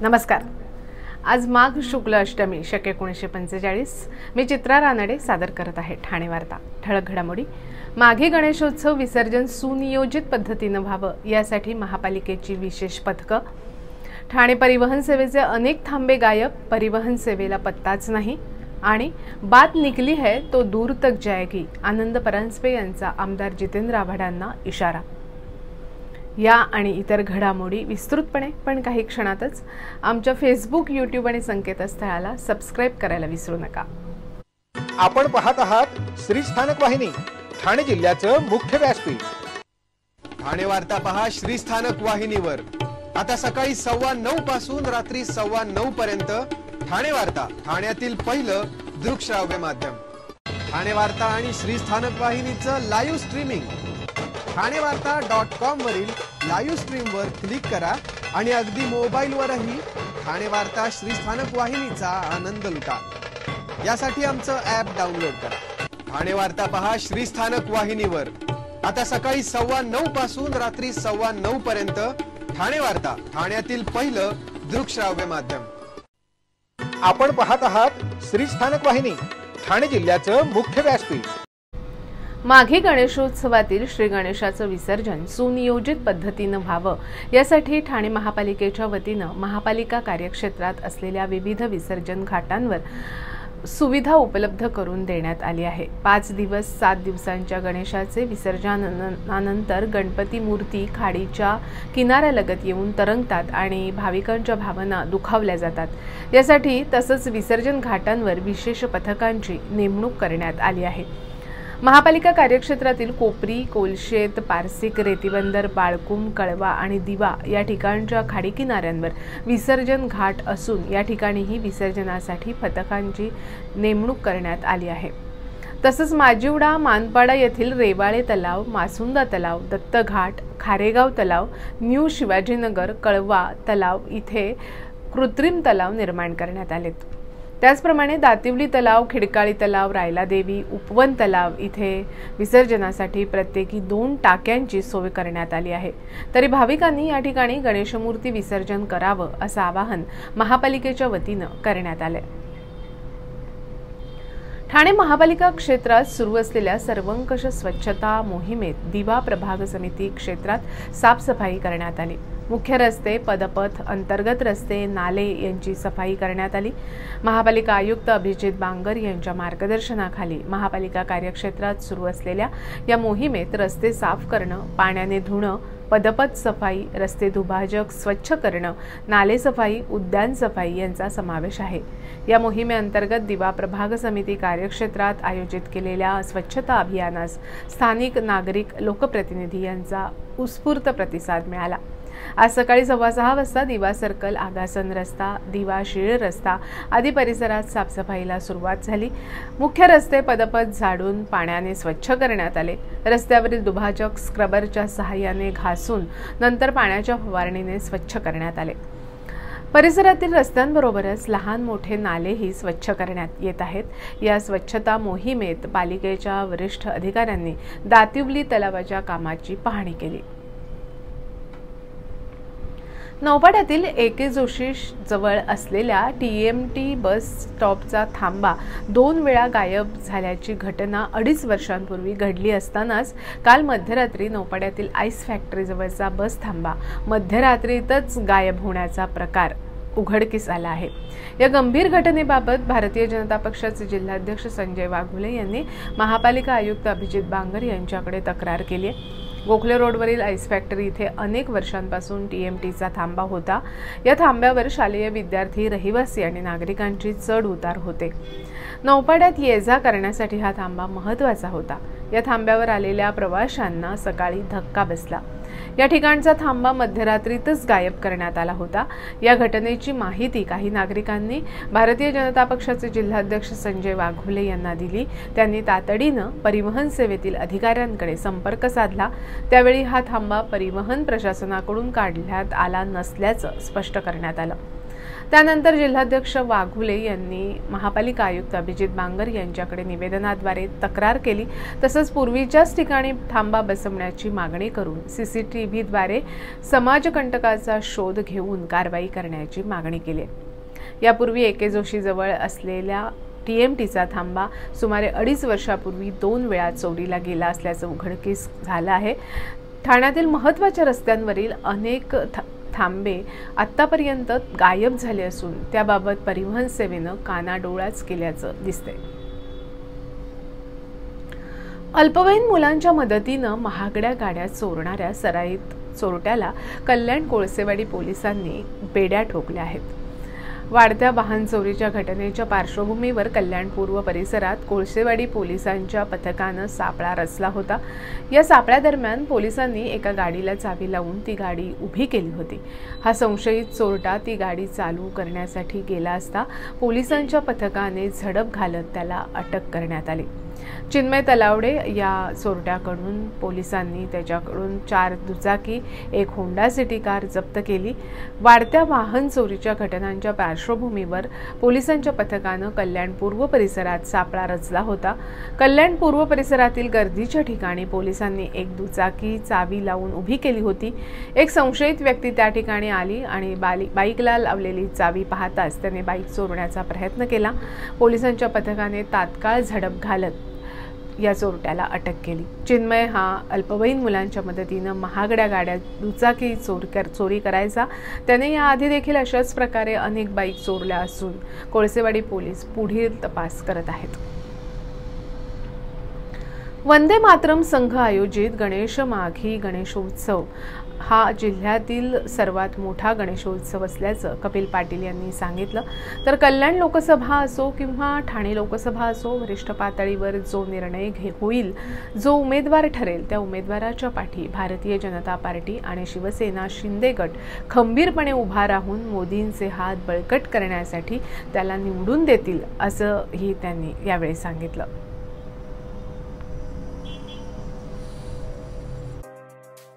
नमस्कार। आज माघ शुक्ल अष्टमी शक 1945। मी चित्रा रानडे सादर करत आहे ठाणे वार्ता। ठळक घडामोडी। माघी गणेशोत्सव विसर्जन सुनियोजित पद्धतीने व्हावं यासाठी महापालिकेची विशेष पथकं। ठाणे परिवहन सेवेचे अनेक थांबे गायब, परिवहन सेवेला पत्ताच नाही आणि बात निकली है तो दूर तक जाएगी, आनंद परांजपे यांचा आमदार जितेंद्र आव्हाडांना इशारा। या आणि इतर घडामोडी विस्तृतपणे पण काही क्षणातच आमच्या फेसबुक, यूट्यूब आणि संकेतस्थळाला सबस्क्राइब करायला विसरू नका। आपण पाहत आहात श्री स्थानक वाहिनी, ठाणे जिल्ह्याचं मुख्य व्यासपीठ। ठाणे वार्ता पहा श्री स्थानक वाहिनीवर। आता सकाळी 9:15 पासून रात्री 9:15 पर्यंत ठाणे वार्ता, ठाण्यातील पहिलं दृकश्राव्य माध्यम। ठाणे वार्ता आणि श्री स्थानक वाहिनीचं लाईव्ह स्ट्रीमिंग ठाणेवार्ता.com वरील लाईव्ह स्ट्रीम वर क्लिक करा आणि अगदी मोबाईलवरही ठाणे वार्ता श्री स्थानक वाहिनीचा आनंद लुटा। यासाठी आमचं ॲप डाउनलोड करा। ठाणे वार्ता पहा श्री स्थानक वाहिनीवर। आता सकाळी 9:15 पासून रात्री 9:15 पर्यंत ठाणे वार्ता, ठाण्यातील पहिलं दृकश्राव्य माध्यम। आपण पाहत आहात श्री स्थानक वाहिनी, ठाणे जिल्ह्याचं मुख्य व्यासपीठ। माघी गणेशोत्सवातील श्री गणेशाचं विसर्जन सुनियोजित पद्धतीने व्हावं यासाठी ठाणे महापालिकेच्या वतीनं महापालिका कार्यक्षेत्रात असलेल्या विविध विसर्जन घाटांवर सुविधा उपलब्ध करून देण्यात आली आहे। 5 दिवस 7 दिवसांच्या गणेशाचे विसर्जनानंतर गणपती मूर्ती खाडीच्या किनाऱ्यालगत येऊन तरंगतात आणि भाविकांच्या भावना दुखावल्या जातात। यासाठी तसंच विसर्जन घाटांवर विशेष पथकांची नेमणूक करण्यात आली आहे। महापालिका कार्यक्षेत्रातील कोपरी, कोलशेत, पारसिक, रेतीबंदर, बाळकुम, कळवा आणि दिवा या ठिकाणच्या खाडी किनाऱ्यांवर विसर्जन घाट असून या ठिकाणीही विसर्जनासाठी पथकांची नेमणूक करण्यात आली आहे। तसंच माजिवडा, मानपाडा येथील रेवाळे तलाव, मासुंदा तलाव, दत्तघाट, खारेगाव तलाव, न्यू शिवाजीनगर, कळवा तलाव इथे कृत्रिम तलाव निर्माण करण्यात आलेत। त्याचप्रमाणे दातिवली तलाव, खिडकाळी तलाव, रायलादेवी, उपवन तलाव इथे विसर्जनासाठी प्रत्येकी 2 टाक्यांची सोय करण्यात आली आहे। तरी भाविकांनी या ठिकाणी गणेशमूर्ती विसर्जन करावं असं आवाहन महापालिकेच्या वतीनं करण्यात आलंय। ठाणे महापालिका क्षेत्रात सुरू असलेल्या सर्वंकष स्वच्छता मोहिमेत दिवा प्रभाग समिती क्षेत्रात साफसफाई करण्यात आली। मुख्य रस्ते, पदपथ, अंतर्गत रस्ते, नाले यांची सफाई करण्यात आली। महापालिका आयुक्त अभिजित बांगर यांच्या मार्गदर्शनाखाली महापालिका कार्यक्षेत्रात सुरू असलेल्या या मोहिमेत रस्ते साफ करणं, पाण्याने धुणं, पदपथ सफाई, रस्ते दुभाजक स्वच्छ करणं, नाले सफाई, उद्यान सफाई यांचा समावेश आहे। या मोहिमेअंतर्गत दिवा प्रभाग समिती कार्यक्षेत्रात आयोजित केलेल्या स्वच्छता अभियानास स्थानिक नागरिक, लोकप्रतिनिधी यांचा उत्स्फूर्त प्रतिसाद मिळाला। आज सकाळी 6:15 वाजता दिवा सर्कल, आगासन रस्ता, दिवा शीळ रस्ता आदी परिसरात साफसफाईला सुरुवात झाली। मुख्य रस्ते, पदपथ झाडून पाण्याने स्वच्छ करण्यात आले। रस्त्यावरील दुभाजक स्क्रबरच्या सहाय्याने घासून नंतर पाण्याच्या फवारणीने स्वच्छ करण्यात आले। परिसरातील रस्त्यांबरोबरच लहान मोठे नालेही स्वच्छ करण्यात येत आहेत। या स्वच्छता मोहिमेत पालिकेच्या वरिष्ठ अधिकाऱ्यांनी दातिवली तलावाच्या कामाची पाहणी केली। नौपाड्यातील ए.के. जोशी जवळ असलेल्या TMT बस स्टॉपचा थांबा 2 वेळा गायब झाल्याची घटना 2.5 वर्षांपूर्वी घडली असतानाच काल मध्यरात्री नौपाड्यातील आईस फॅक्टरी जवळचा बस थांबा मध्यरात्रीतच गायब होण्याचा प्रकार उघडकीस आला आहे। या गंभीर घटनेबाबत भारतीय जनता पक्षाचे जिल्हाध्यक्ष संजय वाघुले यांनी महापालिका आयुक्त अभिजित बांगर यांच्याकडे तक्रार केली आहे। गोखले रोडवरील आईस फॅक्टरी इथे अनेक वर्षांपासून TMTचा थांबा होता। या थांब्यावर शालेय विद्यार्थी, रहिवासी आणि नागरिकांची चढ उतार होते। नौपाड्यात ये-जा करण्यासाठी हा थांबा महत्त्वाचा होता। या थांब्यावर आलेल्या प्रवाशांना सकाळी धक्का बसला। या ठिकाणचा थांबा मध्यरात्रीतच गायब करण्यात आला होता। या घटनेची माहिती काही नागरिकांनी भारतीय जनता पक्षाचे जिल्हाध्यक्ष संजय वाघुले यांना दिली। त्यांनी तातडीनं परिवहन सेवेतील अधिकाऱ्यांकडे संपर्क साधला। त्यावेळी हा थांबा परिवहन प्रशासनाकडून काढण्यात आला नसल्याचं स्पष्ट करण्यात आलं। त्यानंतर जिल्हाध्यक्ष वाघुले यांनी महापालिका आयुक्त अभिजित बांगर यांच्याकडे निवेदनाद्वारे तक्रार केली। तसंच पूर्वीच्याच ठिकाणी थांबा बसवण्याची मागणी करून CCTVद्वारे समाजकंटकाचा शोध घेऊन कारवाई करण्याची मागणी केली। यापूर्वी एके जोशी जवळ असलेल्या TMTचा थांबा सुमारे 2.5 वर्षापूर्वी 2 वेळा चोरीला गेला असल्याचं उघडकीस झालं आहे। ठाण्यातील महत्त्वाच्या रस्त्यांवरील अनेक थांबे आतापर्यंत गायब झाले असून त्याबाबत परिवहन सेवेनं कानाडोळाच केल्याचं दिसतंय। अल्पवयीन मुलांच्या मदतीनं महागड्या गाड्या चोरणाऱ्या सराईत चोरट्याला कल्याण कोळसेवाडी पोलिसांनी बेड्या ठोकल्या आहेत। वाढत्या वाहन चोरीच्या घटनेच्या पार्श्वभूमीवर कल्याण पूर्व परिसरात कोळसेवाडी पोलिसांच्या पथकानं सापळा रचला होता। या सापळ्यादरम्यान पोलिसांनी एका गाडीला चावी लावून ती गाडी उभी केली होती। हा संशयित चोरटा ती गाडी चालू करण्यासाठी गेला असता पोलिसांच्या पथकाने झडप घालत त्याला अटक करण्यात आली। चिन्मय तलावडे या चोरट्याकडून पोलिसांनी त्याच्याकडून 4 दुचाकी, 1 होंडा सिटी कार जप्त केली। वाढत्या वाहन चोरीच्या घटनांच्या पार्श्वभूमीवर पोलिसांच्या पथकानं कल्याण पूर्व परिसरात सापळा रचला होता। कल्याण पूर्व परिसरातील गर्दीच्या ठिकाणी पोलिसांनी 1 दुचाकी चावी लावून उभी केली होती। एक संशयित व्यक्ती त्या ठिकाणी आली आणि बाईकला लावलेली चावी पाहताच त्याने बाईक चोरण्याचा प्रयत्न केला। पोलिसांच्या पथकाने तात्काळ झडप घालत या चोरट्याला अटक केली। चिन्मय हा अल्पवयीन मुलांच्या मदतीनं महागड्या गाड्या दुचाकी चोरी करायचा। त्याने याआधी देखील अशाच प्रकारे अनेक बाईक चोरल्या असून कोळसेवाडी पोलीस पुढील तपास करत आहेत। वंदे मातरम संघ आयोजित गणेश माघी गणेशोत्सव हा जिल्ह्यातील सर्वात मोठा गणेशोत्सव असल्याचं कपिल पाटील यांनी सांगितलं। तर कल्याण लोकसभा असो किंवा ठाणे लोकसभा असो, वरिष्ठ पातळीवर जो निर्णय होईल, जो उमेदवार ठरेल त्या उमेदवाराच्या पाठी भारतीय जनता पार्टी आणि शिवसेना शिंदे गट खंबीरपणे उभा राहून मोदींचे हात बळकट करण्यासाठी त्याला निवडून देतील असंही त्यांनी यावेळी सांगितलं।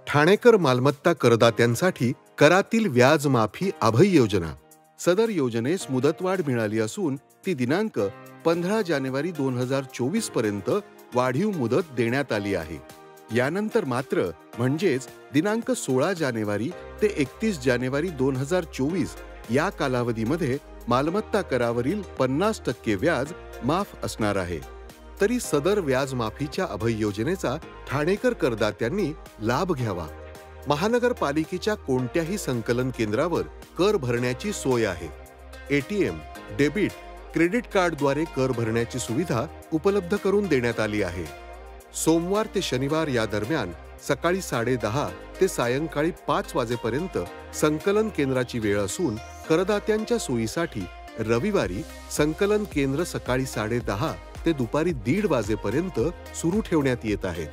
ठाणेकर मालमत्ता करदात्यांसाठी करातील व्याज माफी अभय योजना। सदर योजनेस मुदतवाढ मिळाली असून ती दिनांक 15 जानेवारी 2024 पर्यंत वाढीव मुदत देण्यात आली आहे। यानंतर मात्र म्हणजेच दिनांक 16 जानेवारी ते 31 जानेवारी 2024 या कालावधीमध्ये मालमत्ता करावरील 50% व्याज माफ असणार आहे। तरी सदर व्याज माफीच्या अभय योजनेचा ठाणेकर करदात्यांनी लाभ घ्यावा। महानगरपालिकेच्या कोणत्याही संकलन केंद्रावर कर भरण्याची सोय आहे। ATM, डेबिट, क्रेडिट कार्डद्वारे कर भरण्याची सुविधा उपलब्ध करून देण्यात आली आहे। सोमवार ते शनिवार या दरम्यान सकाळी 10:30 ते सायंकाळी 5 वाजेपर्यंत संकलन केंद्राची वेळ असून करदात्यांच्या सोयीसाठी रविवारी संकलन केंद्र सकाळी 10:30 ते दुपारी 1:30 वाजेपर्यंत सुरू ठेवण्यात येत आहेत।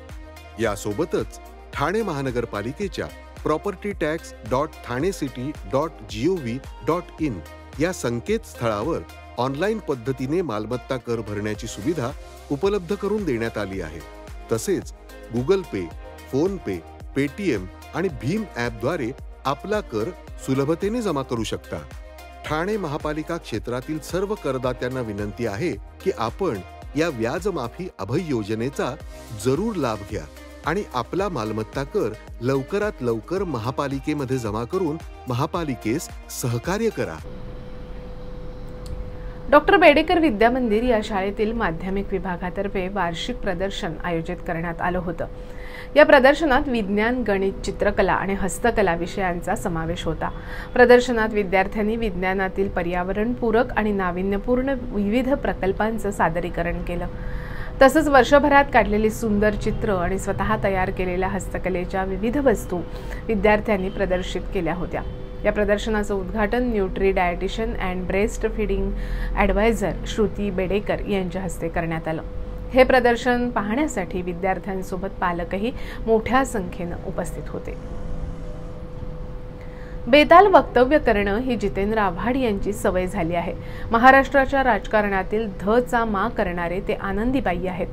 यासोबतच ठाणे महानगरपालिकेच्या propertytax.thanecity.gov.in या संकेतस्थळावर ऑनलाईन पद्धतीने मालमत्ता कर भरण्याची सुविधा उपलब्ध करून देण्यात आली आहे। तसेच गुगल पे, फोन पे, पेटीएम आणि भीम ॲपद्वारे आपला कर सुलभतेने जमा करू शकता। ठाणे महापालिका क्षेत्रातील सर्व करदात्यांना विनंती आहे की आपण या व्याज माफी अभय योजनेचा जरूर लाभ घ्या आणि आपला मालमत्ता कर लवकरात लवकर महापालिकेमध्ये जमा करून महापालिकेस सहकार्य करा। डॉक्टर बेडेकर विद्या मंदिर या शाळेतील माध्यमिक विभागातर्फे वार्षिक प्रदर्शन आयोजित करण्यात आलं होतं। या प्रदर्शनात विज्ञान, गणित, चित्रकला आणि हस्तकला विषयांचा समावेश होता। प्रदर्शनात विद्यार्थ्यांनी विज्ञानातील पर्यावरणपूरक आणि नाविन्यपूर्ण विविध प्रकल्पांचं सादरीकरण केलं। तसंच वर्षभरात काढलेली सुंदर चित्र आणि स्वतः तयार केलेल्या हस्तकलेच्या विविध वस्तू विद्यार्थ्यांनी प्रदर्शित केल्या होत्या। या प्रदर्शनाचं उद्घाटन nutri dietitian and breast feeding adviser Shruti Bedekar यांच्या हस्ते करण्यात आलं। हे प्रदर्शन पाहण्यासाठी विद्यार्थ्यांसोबत पालकही मोठ्या संख्येनं उपस्थित होते। बेताल वक्तव्य करणं ही जितेंद्र आव्हाड यांची सवय झाली आहे। महाराष्ट्राच्या राजकारणातील ध चा मा करणारे ते आनंदीबाई आहेत।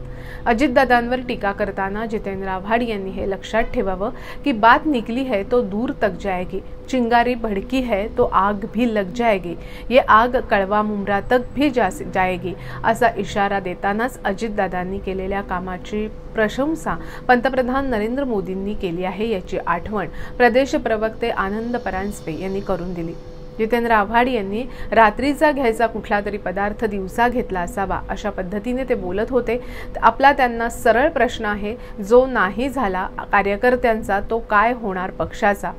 अजितदादांवर टीका करताना जितेंद्र आव्हाड यांनी हे लक्षात ठेवावं की बात निकली है तो दूर तक जाएगी, चिंगारी भड़की है तो आग भी लग जाएगी, ये आग कड़वा मुमरा तक भी जाएगी असा इशारा देतानाच अजितदादांनी केलेल्या कामाची प्रशंसा पंतप्रधान नरेंद्र मोदींनी केली आहे याची आठवण प्रदेश प्रवक्ते आनंद परांजपे यांनी करून दिली। जितेंद्र आव्हाड यांनी रात्रीचा घ्यायचा कुठला तरी पदार्थ दिवसा घेतला असावा अशा पद्धतीने ते बोलत होते। आपला त्यांना सरळ प्रश्न आहे, जो नाही झाला कार्यकर्त्यांचा तो काय होणार पक्षाचा।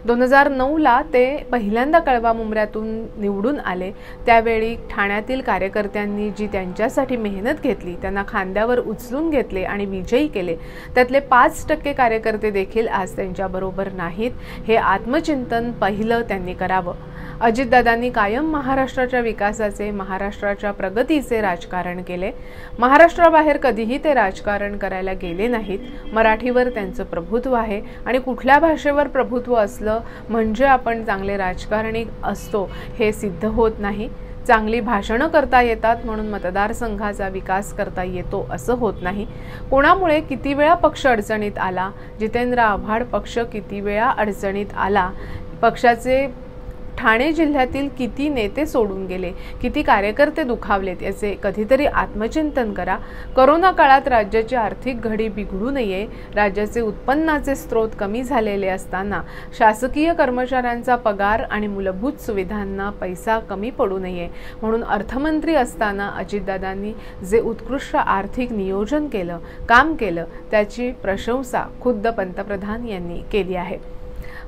2009ला ते पहिल्यांदा कळवा मुंब्र्यातून निवडून आले, त्यावेळी ठाण्यातील कार्यकर्त्यांनी जी त्यांच्यासाठी मेहनत घेतली, त्यांना खांद्यावर उचलून घेतले आणि विजयी केले, त्यातले 5% कार्यकर्ते देखील आज त्यांच्याबरोबर नाहीत। हे आत्मचिंतन पहिलं त्यांनी करावं। अजितदादांनी कायम महाराष्ट्राच्या विकासाचे, महाराष्ट्राच्या प्रगतीचे राजकारण केले। महाराष्ट्राबाहेर कधीही ते राजकारण करायला गेले नाहीत। मराठीवर त्यांचं प्रभुत्व आहे आणि कुठल्या भाषेवर प्रभुत्व असलं म्हणजे आपण चांगले राजकारणी असतो हे सिद्ध होत नाही। चांगली भाषणं करता येतात म्हणून मतदारसंघाचा विकास करता येतो असं होत नाही। कोणामुळे किती वेळा पक्ष अडचणीत आला, जितेंद्र आव्हाड पक्ष किती वेळा अडचणीत आला, पक्षाचे ठाणे जिल्ह्यातील किती नेते सोडून गेले, किती कार्यकर्ते दुखावलेत याचे कधीतरी आत्मचिंतन करा। कोरोना काळात राज्याची आर्थिक घडी बिघडू नये, राज्याचे उत्पन्नाचे स्रोत कमी झालेले असताना शासकीय कर्मचाऱ्यांचा पगार आणि मूलभूत सुविधांना पैसा कमी पडू नये म्हणून अर्थमंत्री असताना अजितदादांनी जे उत्कृष्ट आर्थिक नियोजन केलं, काम केलं, त्याची प्रशंसा खुद्द पंतप्रधान यांनी केली आहे।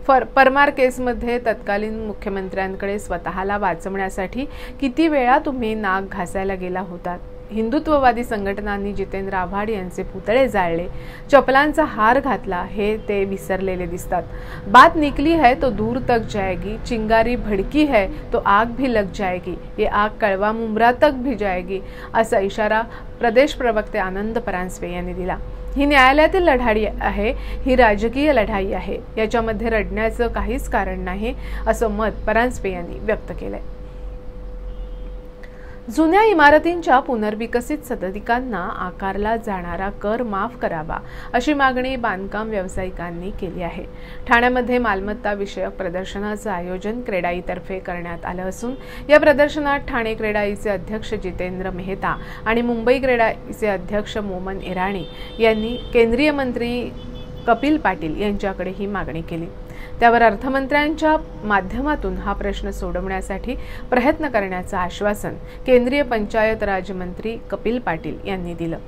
परमार केसमध्ये तत्कालीन मुख्यमंत्र्यांकडे स्वतःला वाचवण्यासाठी किती वेळा तुम्ही नाक घासायला गेला होतात। हिंदुत्ववादी संघटनांनी जितेंद्र आव्हाड यांचे पुतळे जाळले, चपलांचा हार घातला, हे ते विसरलेले दिसतात। बात निकली है तो दूर तक जाएगी, चिंगारी भड़की है तो आग भी लग जाएगी, ये आग कड़वा मुमरा तक भी जाएगी असा इशारा प्रदेश प्रवक्ते आनंद परांजपे यांनी दिला। ही न्यायालयातील लढाई आहे, ही राजकीय लढाई आहे, याच्यामध्ये रडण्याचं काहीच कारण नाही असं मत परांजपे यांनी व्यक्त केलंय। जुन्या इमारतींच्या पुनर्विकसित सदनिकांना आकारला जाणारा कर माफ करावा अशी मागणी बांधकाम व्यावसायिकांनी केली आहे। ठाण्यामध्ये मालमत्ता विषयक प्रदर्शनाचं आयोजन क्रेडाईतर्फे करण्यात आलं असून या प्रदर्शनात ठाणे क्रेडाईचे अध्यक्ष जितेंद्र मेहता आणि मुंबई क्रेडाईचे अध्यक्ष मोमन इराणी यांनी केंद्रीय मंत्री कपिल पाटील यांच्याकडे ही मागणी केली। त्यावर अर्थमंत्र्यांच्या माध्यमातून हा प्रश्न सोडवण्यासाठी प्रयत्न करण्याचं आश्वासन केंद्रीय पंचायत राज मंत्री कपिल पाटील यांनी दिलं।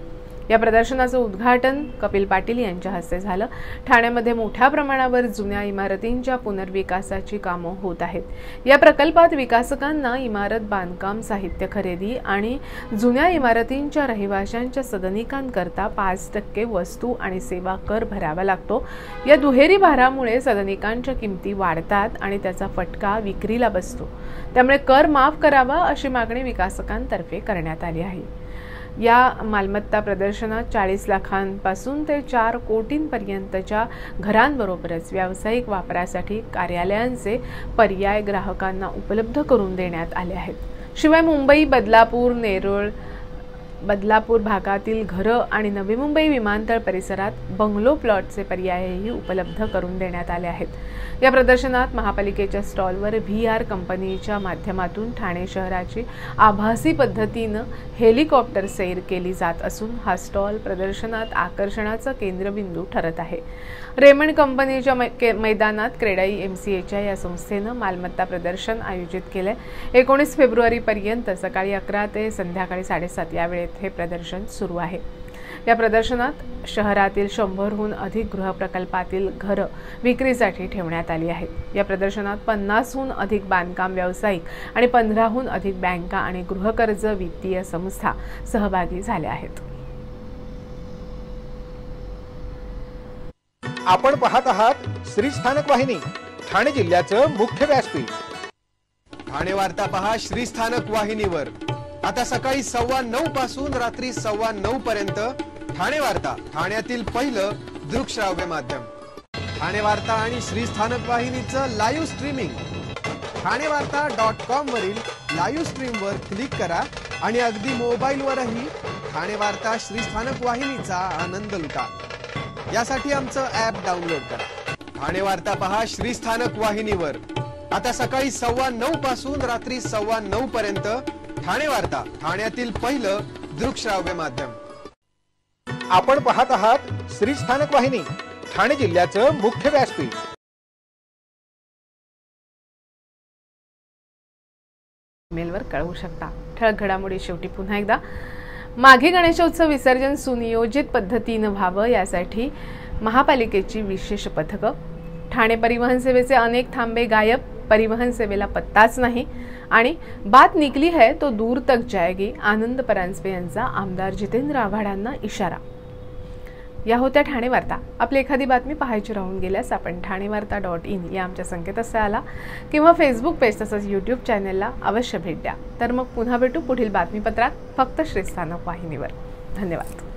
या प्रदर्शनाचं उद्घाटन कपिल पाटील यांच्या हस्ते झालं। ठाण्यामध्ये मोठ्या प्रमाणावर जुन्या इमारतींच्या पुनर्विकासाची कामं होत आहेत। या प्रकल्पात विकासकांना इमारत बांधकाम साहित्य खरेदी आणि जुन्या इमारतींच्या रहिवाशांच्या सदनिकांकरता 5% वस्तू आणि सेवा कर भरावा लागतो। या दुहेरी भारामुळे सदनिकांच्या किमती वाढतात आणि त्याचा फटका विक्रीला बसतो। त्यामुळे कर माफ करावा अशी मागणी विकासकांतर्फे करण्यात आली आहे। या मालमत्ता प्रदर्शनात 40 लाखांपासून ते 4 कोटींपर्यंतच्या घरांबरोबरच व्यावसायिक वापरासाठी कार्यालयांचे पर्याय ग्राहकांना उपलब्ध करून देण्यात आले आहेत। शिवाय मुंबई, बदलापूर, नेरळ, बदलापूर भागातील घरं आणि नवी मुंबई विमानतळ परिसरात बंगलो प्लॉटचे पर्यायही उपलब्ध करून देण्यात आले आहेत। या प्रदर्शनात महापालिकेच्या स्टॉलवर VR कंपनीच्या माध्यमातून ठाणे शहराची आभासी पद्धतीनं हेलिकॉप्टर सैर केली जात असून हा स्टॉल प्रदर्शनात आकर्षणाचा केंद्रबिंदू ठरत आहे। रेमंड कंपनीच्या मैदानात क्रेडाई MCAच्या या संस्थेनं मालमत्ता प्रदर्शन आयोजित केले। 19 फेब्रुवारीपर्यंत सकाळी 11 ते संध्याकाळी 7:30 या वेळेत हे प्रदर्शन सुरू आहे। या प्रदर्शनात शहरातील 100हून अधिक गृहप्रकल्पातील घरं विक्रीसाठी ठेवण्यात आली आहेत। या प्रदर्शनात 50हून अधिक बांधकाम व्यावसायिक आणि 15हून अधिक बँका आणि गृहकर्ज वित्तीय संस्था सहभागी झाल्या आहेत। आपण पाहत आहात श्री स्थानक वाहिनी, ठाणे जिल्ह्याचं मुख्य व्यासपीठ। ठाणे वार्ता पहा श्री स्थानक वाहिनीवर। आता सकाळी 9:15 पासून रात्री 9:15 पर्यंत ठाणे वार्ता, ठाण्यातील पहिलं दृकश्राव्य माध्यम। ठाणे वार्ता आणि श्री स्थानक वाहिनीचं लाईव्ह स्ट्रीमिंग ठाणेवार्ता.com वरील लाईव्ह स्ट्रीमवर क्लिक करा आणि अगदी मोबाईलवरही ठाणे वार्ता श्रीस्थानक वाहिनीचा आनंद लुटा। यासाठी आमचं ॲप डाउनलोड करा। ठाणे वार्ता पहा श्रीस्थानक वाहिनीवर। आता सकाळी 9:15 पासून रात्री 9:15 पर्यंत ठाणे वार्ता, ठाण्यातील पहिलं दृकश्राव्य माध्यम। आपण पाहत आहात श्रीस्थानक वाहिनी, ठाणे जिल्ह्याचं मुख्य व्यासपीठ। मेलवर कळवू शकता। ठळक घडामोडी शेवटी पुन्हा एकदा, माघी गणेशोत्सव विसर्जन सुनियोजित पद्धतीने व्हावं यासाठी महापालिकेची विशेष पथकं। ठाणे परिवहन सेवेचे अनेक थांबे गायब, परिवहन सेवेला पत्ताच नाही आणि बात निकली है तो दूर तक जाएगी, आनंद परांजपे यांचा आमदार जितेंद्र आव्हाडांना इशारा। या होत्या ठाणे वार्ता। आपली एखादी बातमी पाहायची राहून गेल्यास आपण ठाणेवार्ता.in या आमच्या संकेतस्थळाला किंवा फेसबुक पेज तसंच यूट्यूब चॅनेलला अवश्य भेट द्या। तर मग पुन्हा भेटू पुढील बातमीपत्रात, फक्त श्रीस्थानक वाहिनीवर। धन्यवाद।